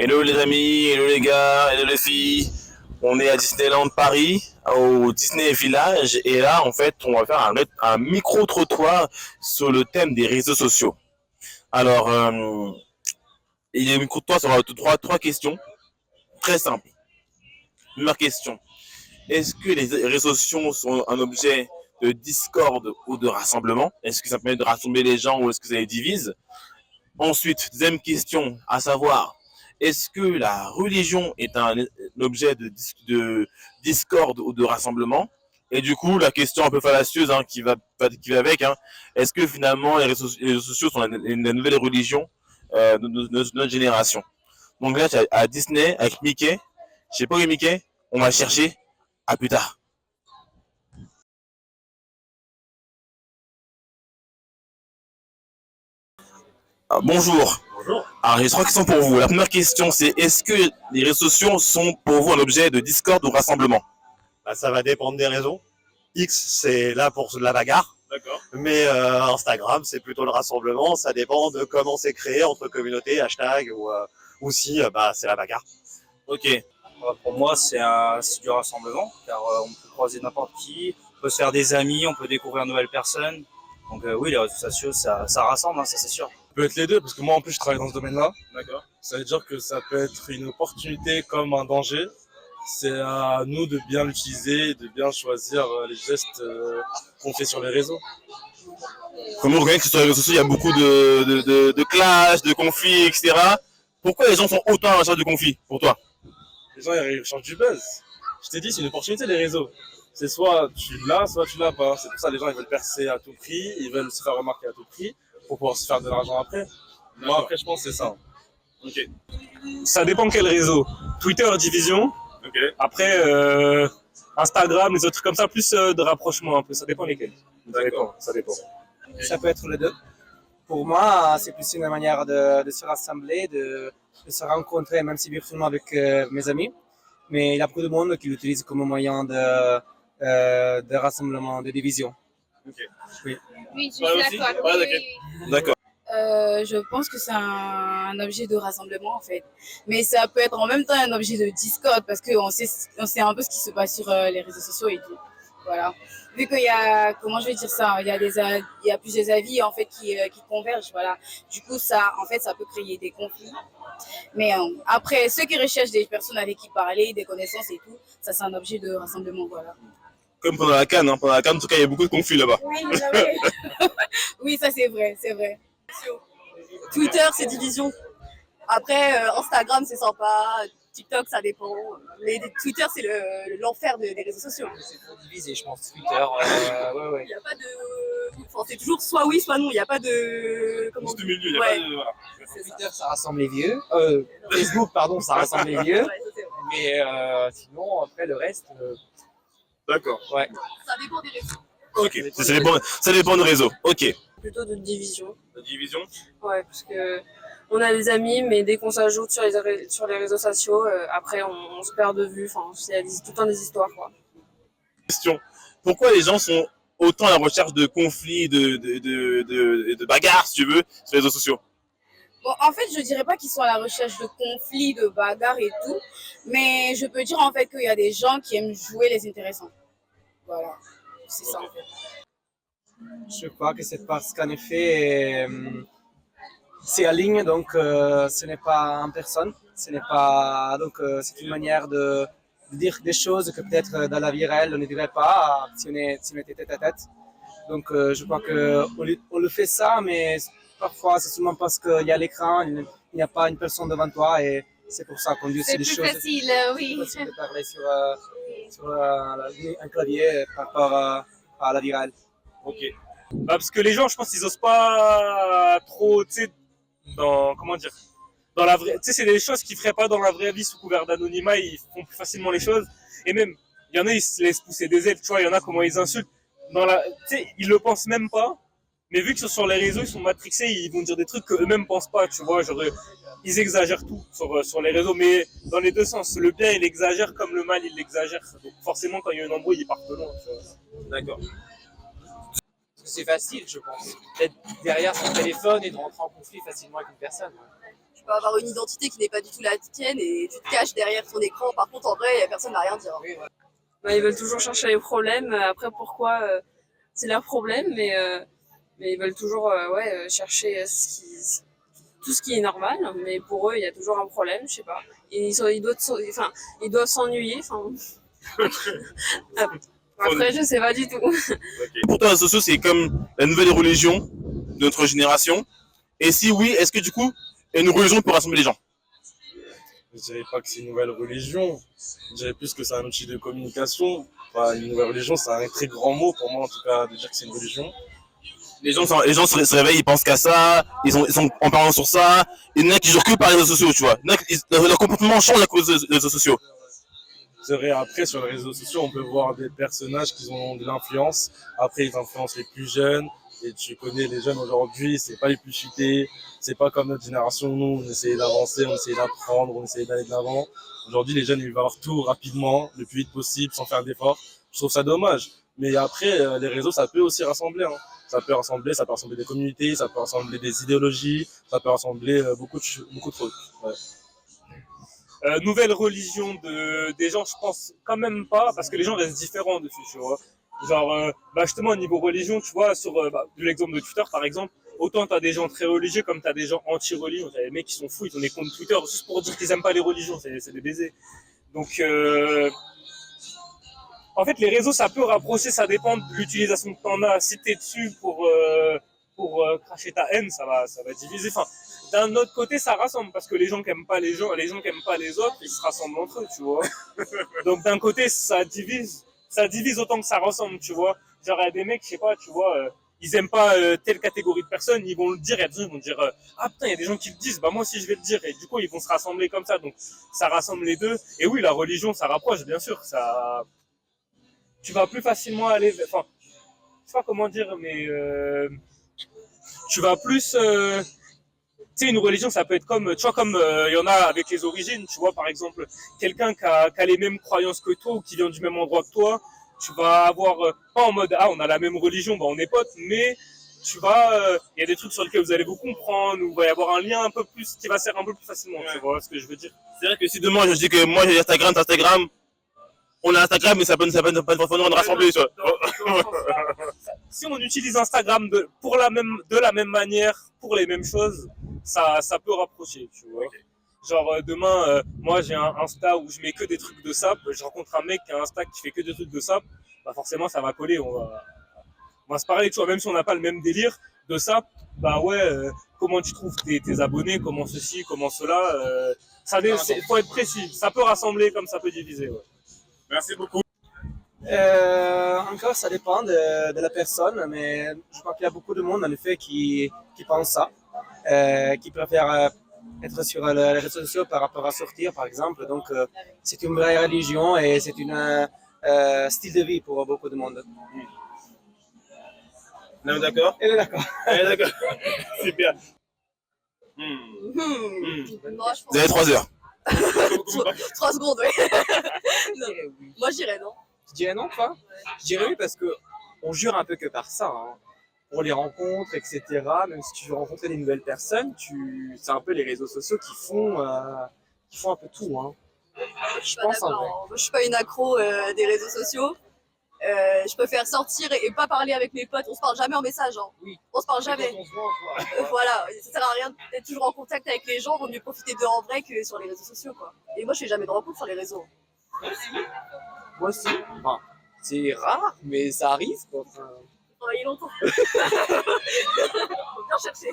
Hello les amis, hello les gars, hello les filles. On est à Disneyland Paris, au Disney Village, et là en fait on va faire un micro-trottoir sur le thème des réseaux sociaux. Alors, il y a un micro-trottoir sur trois questions très simples. Première question, est-ce que les réseaux sociaux sont un objet de discorde ou de rassemblement? Est-ce que ça permet de rassembler les gens ou est-ce que ça les divise? Ensuite, deuxième question, à savoir, est-ce que la religion est un objet de discorde ou de rassemblement? Et du coup, la question un peu fallacieuse qui va avec, hein, est-ce que finalement les réseaux sociaux sont la nouvelle religion de notre génération? Donc là, à Disney, avec Mickey, je sais pas où est Mickey, on va chercher à plus tard. Bonjour. Bonjour. Alors, j'ai trois questions pour vous. La première question, c'est est-ce que les réseaux sociaux sont pour vous un objet de discorde ou rassemblement? Bah, ça va dépendre des raisons. X, c'est là pour la bagarre. D'accord. Mais Instagram, c'est plutôt le rassemblement. Ça dépend de comment c'est créé entre communautés, hashtag ou si bah, c'est la bagarre. Ok. Pour moi, c'est du rassemblement, car on peut croiser n'importe qui, on peut se faire des amis, on peut découvrir de nouvelles personnes. Donc oui, les réseaux sociaux, ça rassemble, hein, ça c'est sûr. Ça peut être les deux, parce que moi en plus je travaille dans ce domaine-là. D'accord. Ça veut dire que ça peut être une opportunité comme un danger. C'est à nous de bien l'utiliser, de bien choisir les gestes qu'on fait sur les réseaux. Comme on reconnaît que sur les réseaux sociaux, il y a beaucoup de clashs, de conflits, etc. Pourquoi les gens sont autant à la recherche de conflits pour toi? Les gens ils recherchent du buzz. Je t'ai dit, c'est une opportunité les réseaux. C'est soit tu l'as, soit tu l'as pas. C'est pour ça que les gens ils veulent percer à tout prix, ils veulent se faire remarquer à tout prix pour pouvoir se faire de l'argent après. Moi après je pense que c'est ça. Ok. Ça dépend quel réseau. Twitter, division. Ok. Après, Instagram, les autres trucs comme ça, plus de rapprochement un peu. Ça dépend lesquels. Ça dépend. Ça peut être les deux. Pour moi, c'est plus une manière de se rassembler, de se rencontrer, même si virtuellement avec mes amis. Mais il y a beaucoup de monde qui l'utilise comme moyen de rassemblement, de division. Ok. Oui. Oui, je suis d'accord. Ouais, Oui, ok. oui, oui. D'accord. Je pense que c'est un objet de rassemblement en fait. Mais ça peut être en même temps un objet de discorde parce qu'on sait un peu ce qui se passe sur les réseaux sociaux et tout. Voilà. Vu qu'il y a, comment je vais dire ça, il y a plusieurs avis en fait qui convergent. Voilà. Du coup, ça, en fait, ça peut créer des conflits. Mais après, ceux qui recherchent des personnes avec qui parler, des connaissances et tout, ça c'est un objet de rassemblement. Voilà. Comme pendant la CAN, hein. Pendant la CAN, en tout cas, il y a beaucoup de conflits là-bas. Oui, oui, ça c'est vrai, c'est vrai. Twitter, c'est division. Après, Instagram, c'est sympa. TikTok, ça dépend. Mais Twitter, c'est l'enfer des réseaux sociaux. C'est pour diviser, je pense. Twitter, ouais. Il n'y a pas de. Enfin, c'est toujours soit oui, soit non. Il n'y a pas de. Comment Juste au milieu, il y a Ouais. pas de. Voilà. C'est ça. Twitter, ça rassemble les vieux. Facebook, pardon, ça rassemble les vieux. Ouais, ça, c'est vrai. Mais sinon, après, le reste, D'accord. ouais. Ça dépend des réseaux. Ok. Ça dépend du réseau. Ok. Plutôt de division. La division. Ouais, parce que on a des amis, mais dès qu'on s'ajoute sur les réseaux sociaux, après on se perd de vue. Enfin, il y a tout le temps des histoires, quoi. Question. Pourquoi les gens sont autant à la recherche de conflits, de bagarres, si tu veux, sur les réseaux sociaux? Bon, en fait, je dirais pas qu'ils sont à la recherche de conflits, de bagarres et tout, mais je peux dire en fait qu'il y a des gens qui aiment jouer les intéressants. Voilà, c'est ça en fait. Je crois que c'est parce qu'en effet, c'est en ligne, donc ce n'est pas en personne. Ce n'est pas, donc c'est une manière de dire des choses que peut-être dans la vie réelle on ne dirait pas si on était tête à tête. Donc je crois qu'on le fait ça, mais parfois c'est seulement parce qu'il y a l'écran, il n'y a pas une personne devant toi et c'est pour ça qu'on dit aussi C'est des plus choses. facile, oui. C'est facile de parler sur un clavier par rapport à la vie réelle. Ok. Bah, parce que les gens, je pense qu'ils osent pas trop, tu sais, comment dire, dans la vraie, tu sais, c'est des choses qu'ils feraient pas dans la vraie vie sous couvert d'anonymat, ils font plus facilement les choses. Et même, il y en a, ils se laissent pousser des ailes, tu vois, il y en a comment ils insultent. Tu sais, ils le pensent même pas. Mais vu que sur les réseaux, ils sont matrixés, ils vont dire des trucs qu'eux-mêmes pensent pas, tu vois. Genre, ils exagèrent tout sur les réseaux, mais dans les deux sens. Le bien, il exagère comme le mal, il l'exagère. Donc forcément, quand il y a une embrouille, ils partent loin, tu vois. D'accord. C'est facile, je pense. D'être derrière son téléphone et de rentrer en conflit facilement avec une personne. Tu peux avoir une identité qui n'est pas du tout la tienne et tu te caches derrière ton écran. Par contre, en vrai, personne n'a rien à dire. Bah, ils veulent toujours chercher les problèmes. Après, pourquoi c'est leur problème, mais ils veulent toujours chercher tout ce qui est normal. Mais pour eux, il y a toujours un problème, je sais pas. Ils doivent s'ennuyer. Après, je sais pas du tout. Pour toi, les réseaux sociaux, c'est comme la nouvelle religion de notre génération. Et si oui, est-ce que du coup, il y a une religion pour rassembler les gens? Je dirais pas que c'est une nouvelle religion. Je dirais plus que c'est un outil de communication. Enfin, une nouvelle religion, c'est un très grand mot pour moi, en tout cas, de dire que c'est une religion. Les gens se réveillent, ils pensent qu'à ça, ils sont en parlant sur ça. Il y en a qui jouent que par les réseaux sociaux, tu vois. Il y en a qui- leur comportement change à cause des réseaux sociaux. C'est vrai, après, sur les réseaux sociaux, on peut voir des personnages qui ont de l'influence. Après, ils influencent les plus jeunes. Et tu connais les jeunes aujourd'hui, c'est pas les plus cheatés. C'est pas comme notre génération, nous, on essayait d'avancer, on essayait d'apprendre, on essayait d'aller de l'avant. Aujourd'hui, les jeunes, ils veulent avoir tout rapidement, le plus vite possible, sans faire d'efforts. Je trouve ça dommage. Mais après, les réseaux, ça peut aussi rassembler, hein. Ça peut rassembler des communautés, ça peut rassembler des idéologies, ça peut rassembler beaucoup de trucs. Ouais. Nouvelle religion des gens, je pense quand même pas, parce que les gens restent différents dessus, tu vois. Genre, justement, au niveau religion, tu vois, sur l'exemple de Twitter, par exemple, autant t'as des gens très religieux comme t'as des gens anti-religion. T'as des mecs qui sont fous, ils ont des comptes Twitter juste pour dire qu'ils aiment pas les religions, c'est des baisers. Donc, en fait, les réseaux, ça peut rapprocher, ça dépend de l'utilisation que t'en as. Si t'es dessus pour cracher ta haine, ça va diviser. Enfin, d'un autre côté, ça rassemble parce que les gens qui aiment pas les gens qui aiment pas les autres, ils se rassemblent entre eux, tu vois. Donc d'un côté, ça divise autant que ça rassemble, tu vois. Genre il y a des mecs, je sais pas, tu vois, ils aiment pas telle catégorie de personnes, ils vont le dire, il y a des gens qui vont dire ah putain, il y a des gens qui le disent, bah moi aussi je vais le dire et du coup, ils vont se rassembler comme ça. Donc ça rassemble les deux. Et oui, la religion, ça rapproche bien sûr, ça tu vas plus facilement aller enfin, je sais pas comment dire mais tu vas plus tu sais, une religion, ça peut être comme, tu vois, comme il y en a avec les origines, tu vois, par exemple, quelqu'un qui a les mêmes croyances que toi ou qui vient du même endroit que toi, tu vas avoir, pas en mode, ah, on a la même religion, bah on est potes, mais tu vas, il y a des trucs sur lesquels vous allez vous comprendre, ou il va y avoir un lien un peu plus, qui va se faire un peu plus facilement, tu vois ce que je veux dire. C'est vrai que si demain je dis que moi j'ai Instagram, t'as Instagram, on a Instagram, mais ça peut pas forcément nous rassembler, tu vois. Si on utilise Instagram de la même manière, pour les mêmes choses, ça peut rapprocher, tu vois. Okay. Genre demain, moi j'ai un Insta où je mets que des trucs de sap, je rencontre un mec qui a un Insta qui fait que des trucs de sap, bah forcément ça va coller, on va se parler, tu vois, même si on n'a pas le même délire de sap, bah ouais, comment tu trouves tes abonnés, comment ceci, comment cela, faut être précis, ça peut rassembler comme ça peut diviser, ouais. Merci beaucoup. Encore, ça dépend de la personne, mais je crois qu'il y a beaucoup de monde, en effet, qui pense ça, qui préfère être sur les réseaux sociaux par rapport à sortir, par exemple. Donc, c'est une vraie religion et c'est un style de vie pour beaucoup de monde. On est d'accord? Elle est d'accord. Elle est d'accord. Super. Moi, je pense Vous avez 3 heures. 3 secondes, ouais. Non. Moi, je dirais non. Je dirais non, toi? Je dirais oui, parce que on jure un peu que par ça, hein. Pour les rencontres, etc. Même si tu veux rencontrer des nouvelles personnes, c'est un peu les réseaux sociaux qui font un peu tout, hein. Je pense en vrai. Moi, je suis pas une accro des réseaux sociaux. Je préfère sortir et pas parler avec mes potes. On se parle jamais en message, hein. Oui. On se parle jamais. Voilà, ça sert à rien d'être toujours en contact avec les gens. Vaut mieux profiter d'eux en vrai que sur les réseaux sociaux, quoi. Et moi, je fais jamais de rencontres sur les réseaux. Moi aussi. Enfin, c'est rare, mais ça arrive, quoi. Enfin... Travailler longtemps. Faut bien chercher.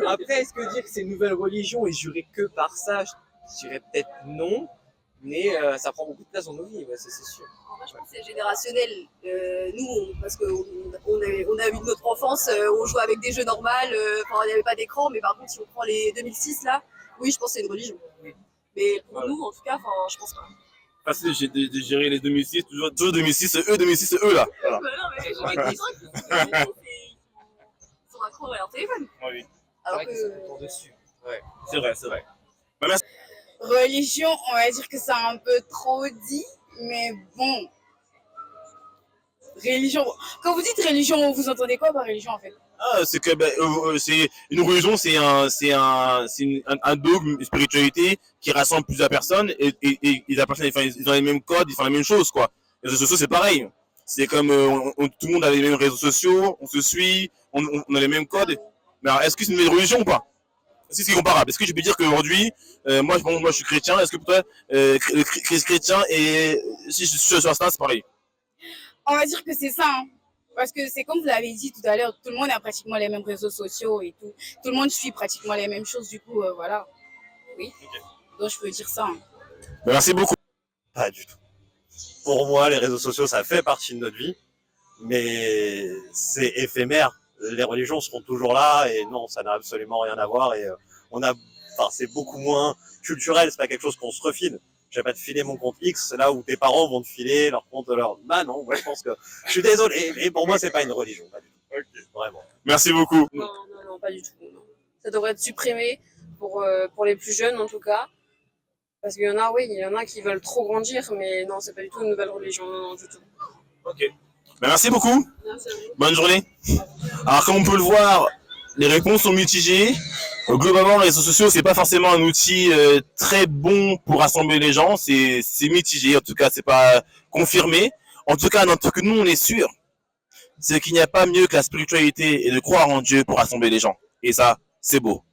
Après, est-ce que dire que c'est une nouvelle religion et jurer que par ça, je dirais peut-être non. Mais ça prend beaucoup de place dans nos vies, ouais, c'est sûr. Moi, je pense que c'est générationnel. Nous, parce qu'on a eu notre enfance, on jouait avec des jeux normaux, il n'y avait pas d'écran, mais par contre, si on prend les 2006, là, oui, je pense que c'est une religion. Oui. Mais pour nous, en tout cas, je pense pas. Facile de gérer les 2006, toujours 2006, c'est eux, 2006, c'est eux, là. Voilà. Non, mais j'ai des gens qui sont accros à leur téléphone. Oui. Alors que c'est pour dessus. Ouais. C'est vrai. Bah, merci. Religion, on va dire que c'est un peu trop dit, mais bon. Religion. Quand vous dites religion, vous entendez quoi par religion en fait? Ah, c'est que c'est une religion, un dogme, une spiritualité qui rassemble plusieurs personnes et la personne, ils ont les mêmes codes, ils font la même chose quoi. Les réseaux sociaux c'est pareil. C'est comme tout le monde a les mêmes réseaux sociaux, on se suit, on a les mêmes codes. Mais alors, est-ce que c'est une nouvelle religion ou pas? Est-ce que c'est comparable? Est-ce que je peux dire qu'aujourd'hui, moi je suis chrétien, est-ce que pour toi, le chrétien et si je suis sur Insta, c'est pareil? On va dire que c'est ça, hein. Parce que c'est comme vous l'avez dit tout à l'heure, tout le monde a pratiquement les mêmes réseaux sociaux et tout. Tout le monde suit pratiquement les mêmes choses, du coup, voilà. Oui. Okay. Donc je peux dire ça. Hein. Merci beaucoup. Pas du tout. Pour moi, les réseaux sociaux, ça fait partie de notre vie, mais c'est éphémère. Les religions seront toujours là et non, ça n'a absolument rien à voir et c'est beaucoup moins culturel, c'est pas quelque chose qu'on se refile. Je vais pas te filer mon compte X, là où tes parents vont te filer leur compte de leur... Bah non, moi je pense que... Je suis désolé, mais pour moi c'est pas une religion, pas du tout. Okay. Vraiment. Merci beaucoup. Non, pas du tout. Non. Ça devrait être supprimé pour les plus jeunes en tout cas. Parce qu'il y en a qui veulent trop grandir, mais non, c'est pas du tout une nouvelle religion, non, du tout. Ok. Merci beaucoup. Merci à vous. Bonne journée. Alors comme on peut le voir, les réponses sont mitigées. Globalement, les réseaux sociaux, c'est pas forcément un outil très bon pour rassembler les gens. C'est mitigé. En tout cas, c'est pas confirmé. En tout cas, que nous, on est sûr, c'est qu'il n'y a pas mieux que la spiritualité et de croire en Dieu pour rassembler les gens. Et ça, c'est beau.